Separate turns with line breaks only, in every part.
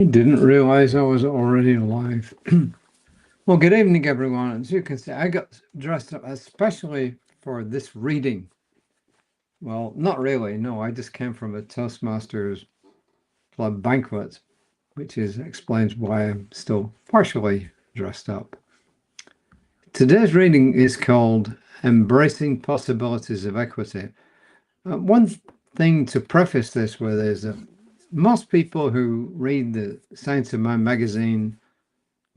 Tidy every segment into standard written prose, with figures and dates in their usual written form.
I didn't realize I was already live. Well, good evening, everyone. As you can see, I got dressed up especially for this reading. Well, not really. No, I just came from a Toastmasters Club banquet, which explains why I'm still partially dressed up. Today's reading is called Embracing Possibilities of Equity. One thing to preface this with is that most people who read the Science of Mind magazine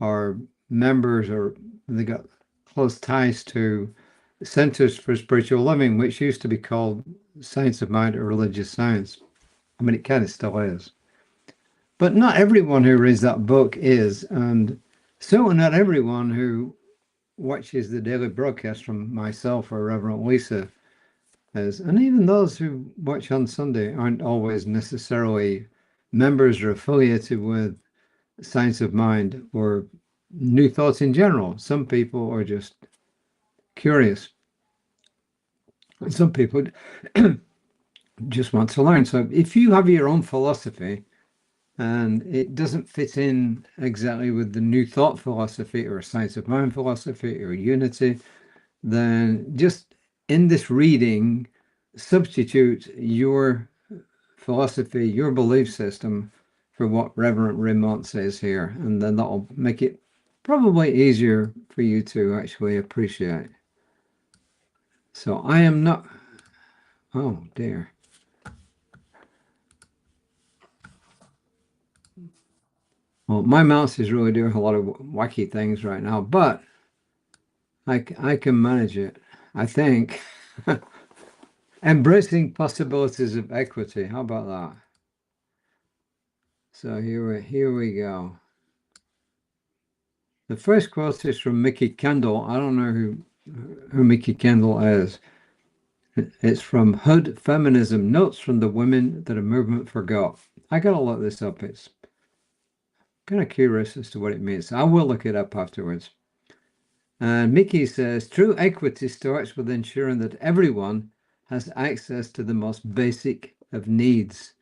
are members, or they got close ties to Centers for Spiritual Living, which used to be called Science of Mind or Religious Science. I mean, it kind of still is. But not everyone who reads that book is, and certainly not everyone who watches the daily broadcast from myself or Reverend Lisa is. And even those who watch on Sunday aren't always necessarily members or affiliated with Science of Mind or New Thoughts in general. Some people are just curious. And some people just want to learn. So if you have your own philosophy and it doesn't fit in exactly with the New Thought philosophy or Science of Mind philosophy or Unity, then just in this reading, substitute your philosophy, your belief system for what Reverend Raymont says here, and then that'll make it probably easier for you to actually appreciate. So I am not, oh dear. Well, my mouse is really doing a lot of wacky things right now, but I can manage it, I think. Embracing possibilities of equity. How about that? So here we go. The first quote is from Mickey Kendall. I don't know who Mickey Kendall is. It's from Hood Feminism, Notes from the Women That a Movement Forgot. I gotta look this up. It's kind of curious as to what it means. I will look it up afterwards. And Mickey says, true equity starts with ensuring that everyone has access to the most basic of needs.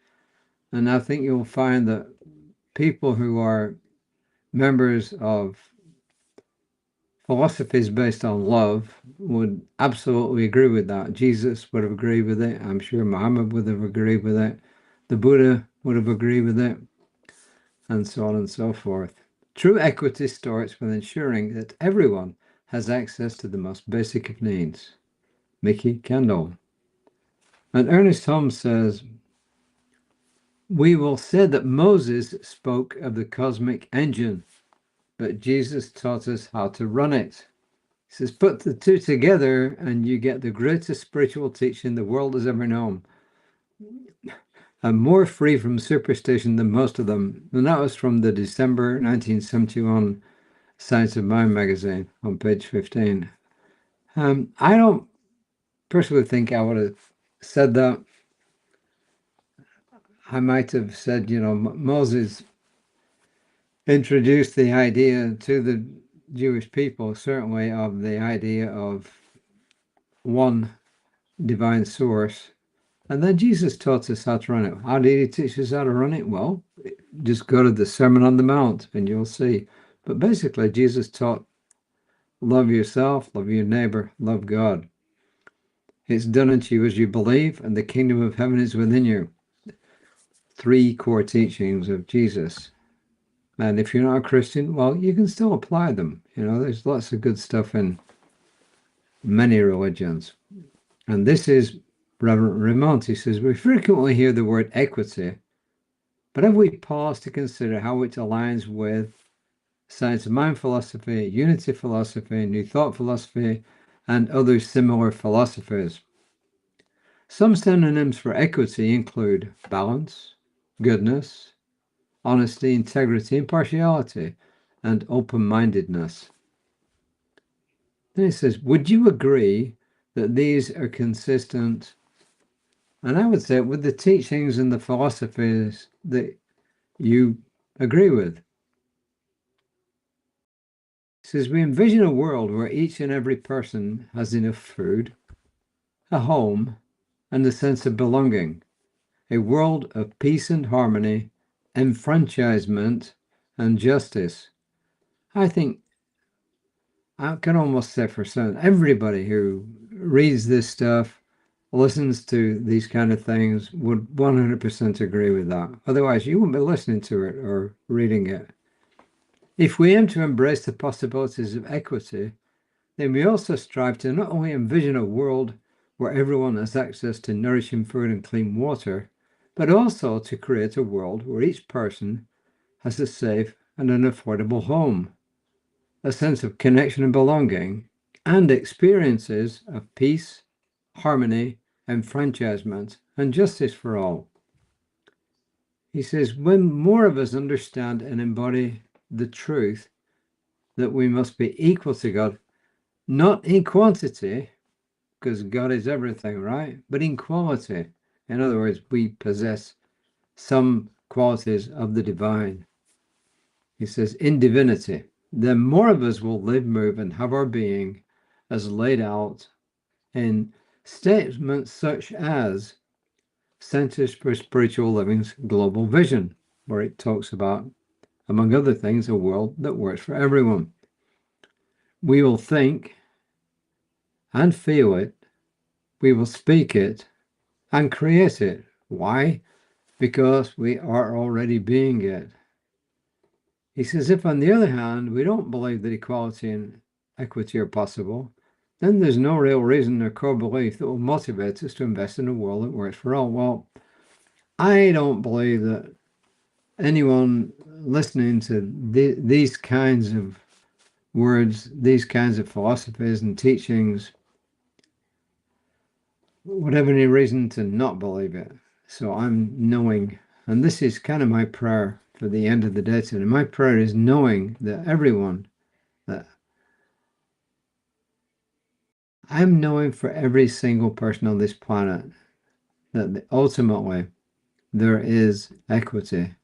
And I think you'll find that people who are members of philosophies based on love would absolutely agree with that. Jesus would have agreed with it. I'm sure Muhammad would have agreed with it. The Buddha would have agreed with it, and so on and so forth. True equity starts with ensuring that everyone has access to the most basic of needs. Mickey Kendall. And Ernest Holmes says, we will say that Moses spoke of the cosmic engine, but Jesus taught us how to run it. He says, put the two together and you get the greatest spiritual teaching the world has ever known. I'm more free from superstition than most of them. And that was from the December 1971 Science of Mind magazine on page 15. I don't personally think I would have said that. I might have said, Moses introduced the idea to the Jewish people, certainly, of the idea of one divine source. And then Jesus taught us how to run it. How did he teach us how to run it? Well, just go to the Sermon on the Mount and you'll see. But basically, Jesus taught, love yourself, love your neighbor, love God. It's done unto you as you believe, and the kingdom of heaven is within you. 3 core teachings of Jesus. And if you're not a Christian, well, you can still apply them. There's lots of good stuff in many religions. And this is Reverend Raymont. He says, we frequently hear the word equity, but have we paused to consider how it aligns with Science of Mind philosophy, Unity philosophy, New Thought philosophy, and other similar philosophies? Some synonyms for equity include balance, goodness, honesty, integrity, impartiality, and open-mindedness. Then he says, would you agree that these are consistent, and I would say, with the teachings and the philosophies that you agree with? He says, we envision a world where each and every person has enough food, a home, and a sense of belonging, a world of peace and harmony, enfranchisement, and justice. I think I can almost say for certain everybody who reads this stuff, listens to these kind of things, would 100% agree with that. Otherwise, you wouldn't be listening to it or reading it. If we aim to embrace the possibilities of equity, then we also strive to not only envision a world where everyone has access to nourishing food and clean water, but also to create a world where each person has a safe and an affordable home, a sense of connection and belonging, and experiences of peace, harmony, enfranchisement, and justice for all. He says, when more of us understand and embody the truth that we must be equal to God, not in quantity, because God is everything, right? But in quality. In other words, we possess some qualities of the divine. He says, in divinity, then more of us will live, move, and have our being as laid out in statements such as Centers for Spiritual Living's Global Vision, where it talks about, among other things, a world that works for everyone. We will think and feel it, we will speak it and create it. Why? Because we are already being it. He says, if on the other hand, we don't believe that equality and equity are possible, then there's no real reason or core belief that will motivate us to invest in a world that works for all. Well, I don't believe that anyone listening to these kinds of words, these kinds of philosophies and teachings would have any reason to not believe it. So I'm knowing, and this is kind of my prayer for the end of the day today. My prayer is knowing that everyone, that I'm knowing for every single person on this planet that ultimately there is equity,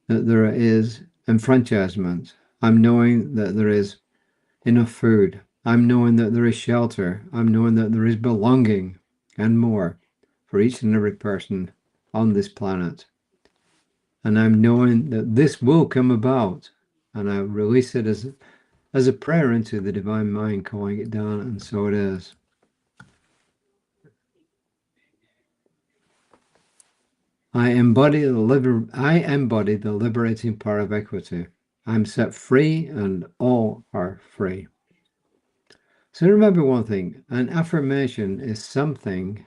that there is enfranchisement. I'm knowing that there is enough food. I'm knowing that there is shelter. I'm knowing that there is belonging and more for each and every person on this planet. And I'm knowing that this will come about. And I release it as a prayer into the divine mind, calling it down, and so it is. I embody the liberating power of equity. I'm set free and all are free. So remember one thing, an affirmation is something,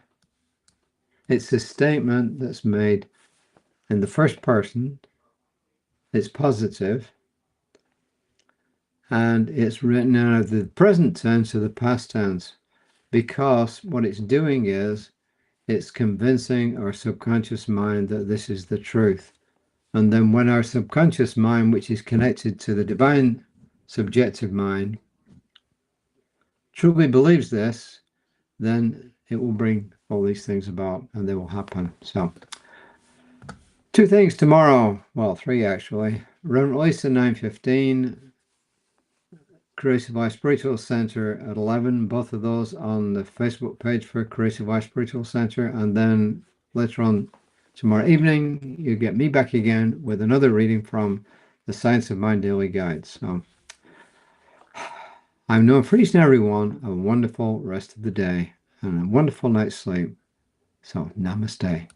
it's a statement that's made in the first person, it's positive, and it's written out of the present tense or the past tense, because what it's doing is it's convincing our subconscious mind that this is the truth. And then when our subconscious mind, which is connected to the divine subjective mind, truly believes this, then it will bring all these things about and they will happen. So 2 things tomorrow, well 3 actually. Release at 9:15, Creative Life Spiritual Center at 11, both of those on the Facebook page for Creative Life Spiritual Center. And then later on tomorrow evening, you get me back again with another reading from the Science of Mind Daily Guide. So I'm known for each and every one a wonderful rest of the day and a wonderful night's sleep. So namaste.